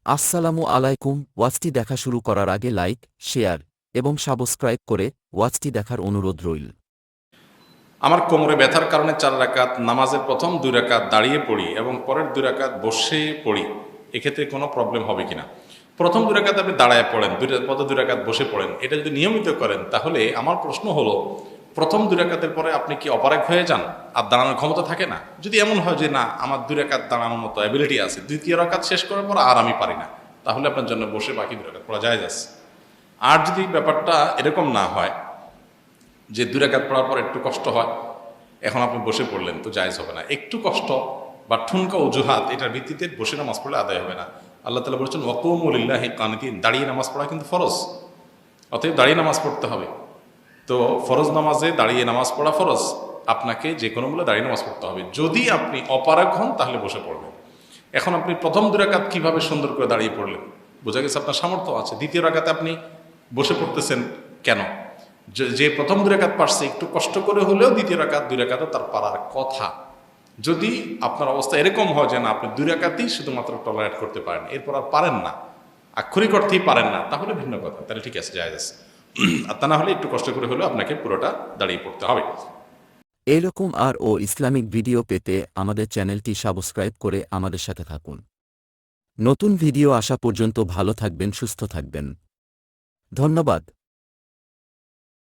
আসসালামু আলাইকুম। ওয়াচটি দেখা শুরু করার আগে লাইক, শেয়ার এবং সাবস্ক্রাইব করে ওয়াচটি দেখার অনুরোধ রইল। আমার কোমরে ব্যথার কারণে 4 রাকাত নামাজের প্রথম 2 রাকাত দাঁড়িয়ে পড়ি এবং পরের 2 রাকাত বসে পড়ি, এক্ষেত্রে কোনো প্রবলেম হবে কিনা? প্রথম 2 রাকাত আপনি দাঁড়ায় পড়েন, পরে 2 রাকাত বসে পড়েন, এটা যদি নিয়মিত করেন তাহলে আমার প্রশ্ন হলো, প্রথম 2 রাকাতের পরে আপনি কি অপারেগ হয়ে যান আর দাঁড়ানোর ক্ষমতা থাকে না? যদি এমন হয় যে না, আমার 2 রাকাত দাঁড়ানোর মতো অ্যাবিলিটি আছে, দ্বিতীয় রাকাত শেষ করার পর আর আমি পারি না, তাহলে আপনার জন্য বসে বাকি 2 রাকাত পড়া যায় যাচ্ছে। আর যদি ব্যাপারটা এরকম না হয় যে 2 রাকাত পড়ার পর একটু কষ্ট হয়, এখন আপনি বসে পড়লেন, তো জায়েজ হবে না। একটু কষ্ট বা ঠুনকা অজুহাত, এটার ভিত্তিতে বসে নামাজ পড়লে আদায় হবে না। আল্লাহ তাআলা বলেছেন ওয়াকুমু লিল্লাহি কানিতিন, দাঁড়িয়ে নামাজ পড়া কিন্তু ফরজ, অতএব দাঁড়িয়ে নামাজ পড়তে হবে। তো ফরজ নামাজে দাঁড়িয়ে নামাজ পড়া ফরজ, আপনাকে যে কোনো মূল্যে দাঁড়িয়ে নামাজ পড়তে হবে। যদি আপনি অপারগ হন তাহলে বসে পড়বেন। এখন আপনি প্রথম 2 রাকাত কীভাবে সুন্দর করে দাঁড়িয়ে পড়লেন? বোঝা গেছে আপনার সামর্থ্য আছে। দ্বিতীয় রাকাতে আপনি বসে পড়তেছেন কেন? যে প্রথম 2 রাকাত পারছে, একটু কষ্ট করে হলেও দ্বিতীয় রাকাত 2 রাকাতও তার পারার কথা। যদি আপনার অবস্থা এরকম হয় যে না, আপনি 2 রাকাতই শুধুমাত্র টলারেট করতে পারেন, এরপর আর পারেন না, আক্ষরিক অর্থেই পারেন না, তাহলে ভিন্ন কথা, তাহলে ঠিক আছে, জায়েজ আছে। আর তা না হলে একটু কষ্ট করে হলেও আপনাকে পুরোটা দাঁড়িয়ে পড়তে হবে। এরকম ও ইসলামিক ভিডিও পেতে আমাদের চ্যানেলটি সাবস্ক্রাইব করে আমাদের সাথে থাকুন। নতুন ভিডিও আসা পর্যন্ত ভালো থাকবেন, সুস্থ থাকবেন। ধন্যবাদ।